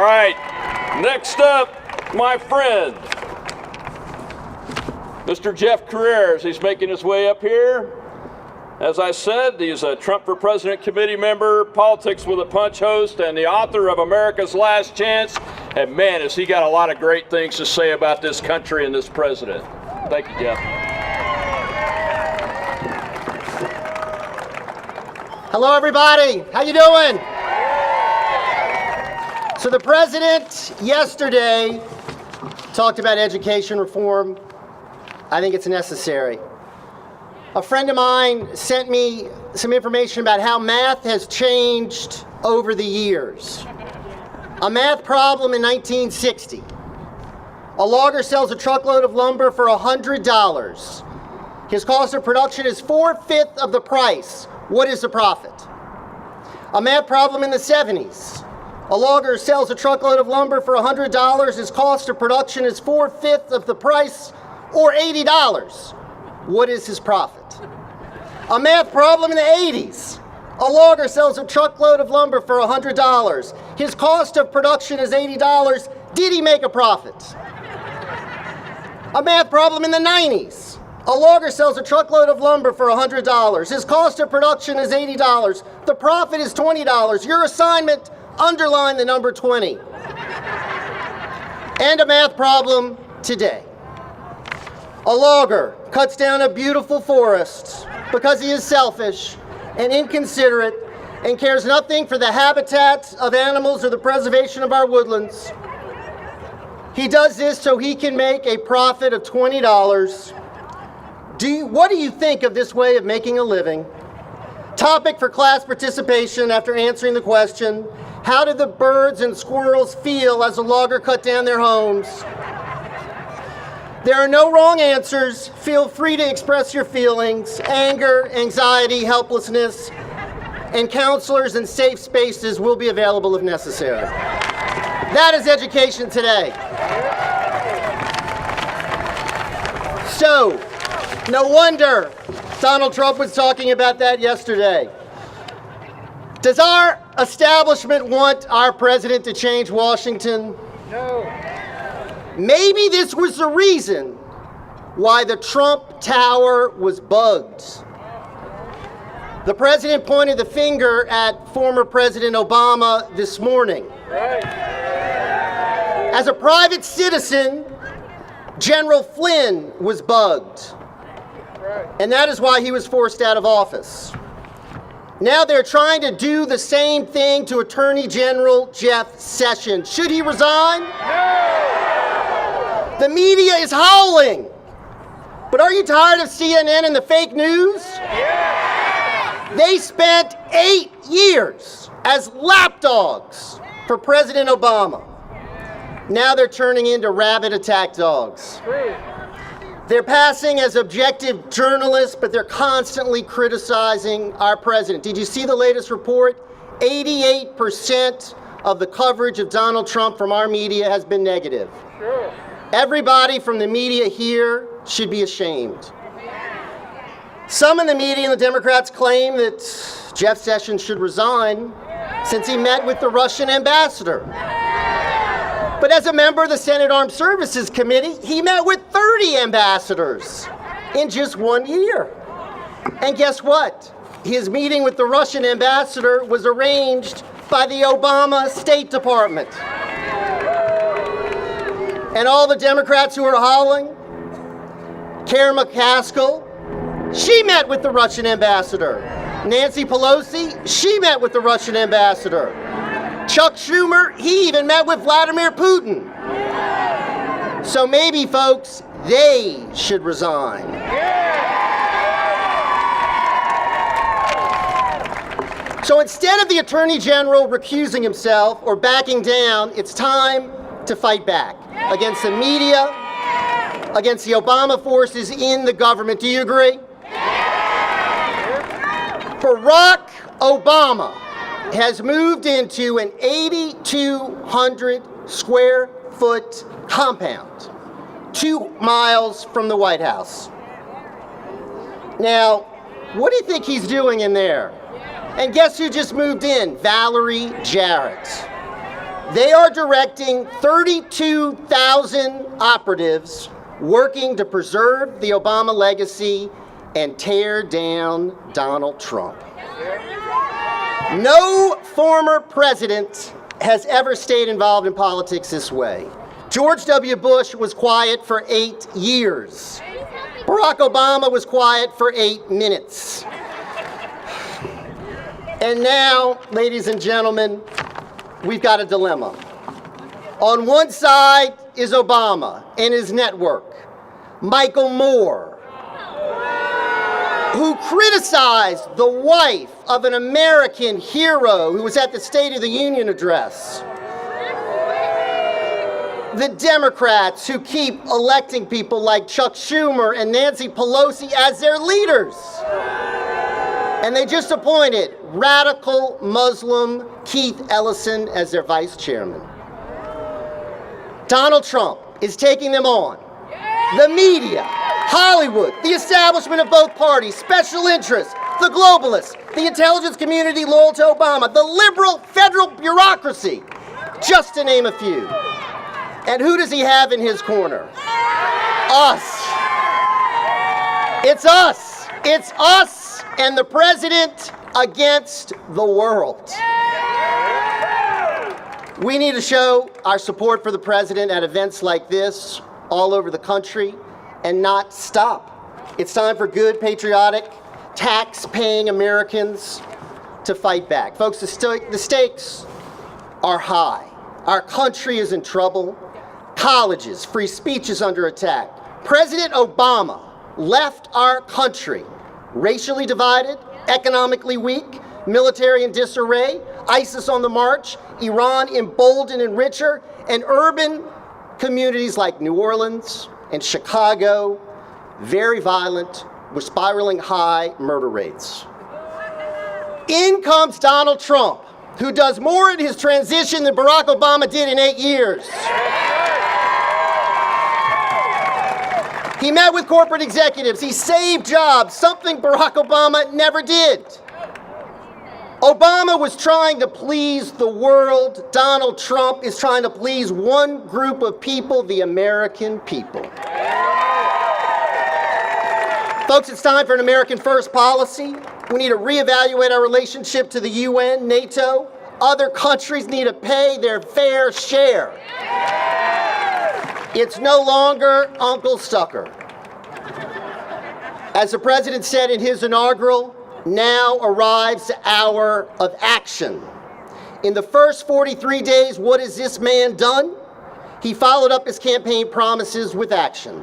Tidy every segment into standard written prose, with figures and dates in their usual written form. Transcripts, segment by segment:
All right, next up, my friend, Mr. Jeff Crouere, as he's making his way up here. As I said, he's a Trump for President committee member, Politics with a Punch host, and the author of America's Last Chance. And man, has he got a lot of great things to say about this country and this president. Thank you, Jeff. Hello, everybody. How you doing? So the president yesterday talked about education reform. I think it's necessary. A friend of mine sent me some information about how math has changed over the years. A math problem in 1960. A logger sells a truckload of lumber for $100. His cost of production is 4/5 of the price. What is the profit? A math problem in the 70s. A logger sells a truckload of lumber for $100. His cost of production is 4/5 of the price, or $80. What is his profit? A math problem in the 80s. A logger sells a truckload of lumber for $100. His cost of production is $80. Did he make a profit? A math problem in the 90s. A logger sells a truckload of lumber for $100. His cost of production is $80. The profit is $20. Your assignment, underline the number 20. And a math problem today. A logger cuts down a beautiful forest because he is selfish and inconsiderate and cares nothing for the habitat of animals or the preservation of our woodlands. He does this so he can make a profit of $20. What do you think of this way of making a living? Topic for class participation after answering the question, how did the birds and squirrels feel as the logger cut down their homes? There are no wrong answers. Feel free to express your feelings, anger, anxiety, helplessness, and counselors and safe spaces will be available if necessary. That is education today. So, no wonder Donald Trump was talking about that yesterday. Does our establishment want our president to change Washington? No. Maybe this was the reason why the Trump Tower was bugged. The president pointed the finger at former President Obama this morning. Right. As a private citizen, General Flynn was bugged. Right. And that is why he was forced out of office. Now they're trying to do the same thing to Attorney General Jeff Sessions. Should he resign? No! The media is howling. But are you tired of CNN and the fake news? Yeah. They spent 8 years as lapdogs for President Obama. Now they're turning into rabid attack dogs. They're passing as objective journalists, but they're constantly criticizing our president. Did you see the latest report? 88% of the coverage of Donald Trump from our media has been negative. Sure. Everybody from the media here should be ashamed. Some in the media and the Democrats claim that Jeff Sessions should resign since he met with the Russian ambassador. But as a member of the Senate Armed Services Committee, he met with 30 ambassadors in just 1 year. And guess what? His meeting with the Russian ambassador was arranged by the Obama State Department. And all the Democrats who are howling, Karen McCaskill, she met with the Russian ambassador. Nancy Pelosi, she met with the Russian ambassador. Chuck Schumer, he even met with Vladimir Putin. So maybe, folks, they should resign. So instead of the Attorney General recusing himself or backing down, it's time to fight back against the media, against the Obama forces in the government. Do you agree? Barack Obama has moved into an 8,200 square foot compound 2 miles from the White House. Now, what do you think he's doing in there? And guess who just moved in? Valerie Jarrett. They are directing 32,000 operatives working to preserve the Obama legacy and tear down Donald Trump. No former president has ever stayed involved in politics this way. George W. Bush was quiet for 8 years. Barack Obama was quiet for 8 minutes. And now, ladies and gentlemen, we've got a dilemma. On one side is Obama and his network, Michael Moore, who criticized the wife of an American hero who was at the State of the Union address. The Democrats who keep electing people like Chuck Schumer and Nancy Pelosi as their leaders. And they just appointed radical Muslim Keith Ellison as their vice chairman. Donald Trump is taking them on. The media, Hollywood, the establishment of both parties, special interests, the globalists, the intelligence community loyal to Obama, the liberal federal bureaucracy, just to name a few. And who does he have in his corner? Us. It's us. It's us and the president against the world. We need to show our support for the president at events like this all over the country and not stop. It's time for good, patriotic, tax-paying Americans to fight back. Folks, the stakes are high. Our country is in trouble. Colleges, free speech is under attack. President Obama left our country racially divided, economically weak, military in disarray, ISIS on the march, Iran emboldened and richer, and urban communities like New Orleans and Chicago, very violent, with spiraling high murder rates. In comes Donald Trump, who does more in his transition than Barack Obama did in 8 years. He met with corporate executives. He saved jobs, something Barack Obama never did. Obama was trying to please the world. Donald Trump is trying to please one group of people, the American people. Folks, it's time for an American First policy. We need to reevaluate our relationship to the UN, NATO. Other countries need to pay their fair share. It's no longer Uncle Sucker. As the president said in his inaugural, now arrives the hour of action. In the first 43 days, what has this man done? He followed up his campaign promises with action.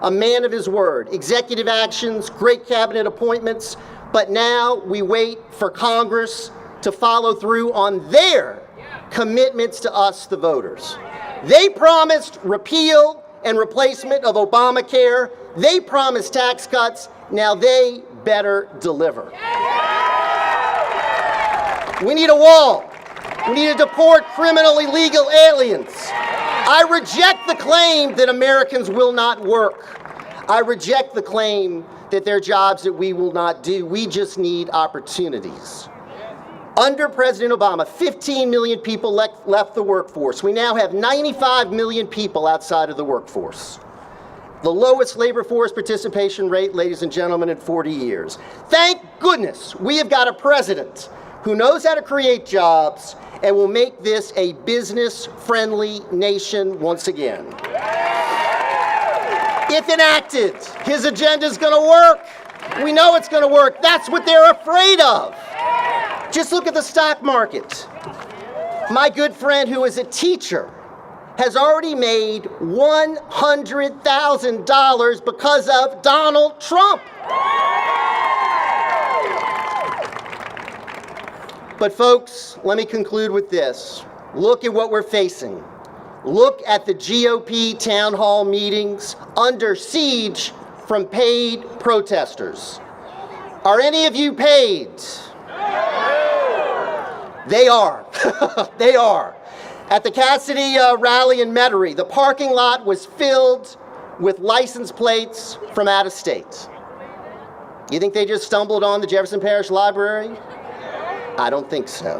A man of his word, executive actions, great cabinet appointments, but now we wait for Congress to follow through on their commitments to us, the voters. They promised repeal and replacement of Obamacare. They promised tax cuts. Now they better deliver. We need a wall. We need to deport criminal illegal aliens. I reject the claim that Americans will not work. I reject the claim that there are jobs that we will not do. We just need opportunities. Under President Obama, 15 million people left the workforce. We now have 95 million people outside of the workforce. The lowest labor force participation rate, ladies and gentlemen, in 40 years. Thank goodness we have got a president who knows how to create jobs and will make this a business-friendly nation once again. If enacted, his agenda is going to work. We know it's going to work. That's what they're afraid of. Just look at the stock market. My good friend who is a teacher has already made $100,000 because of Donald Trump. But folks, let me conclude with this. Look at what we're facing. Look at the GOP town hall meetings under siege from paid protesters. Are any of you paid? They are. They are. At the Cassidy rally in Metairie, the parking lot was filled with license plates from out of state. You think they just stumbled on the Jefferson Parish Library? I don't think so.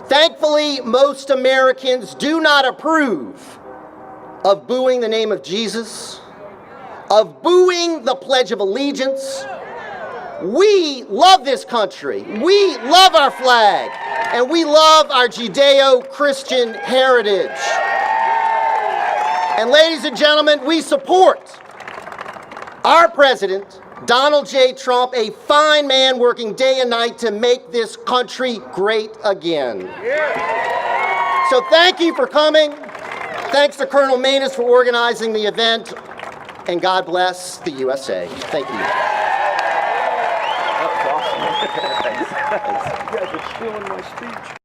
Thankfully, most Americans do not approve of booing the name of Jesus, of booing the Pledge of Allegiance. We love this country. We love our flag, and we love our Judeo-Christian heritage. And ladies and gentlemen, we support our president, Donald J. Trump, a fine man working day and night to make this country great again. So thank you for coming. Thanks to Colonel Manus for organizing the event, and God bless the USA. Thank you. That was awesome. Thanks. You guys are stealing my speech.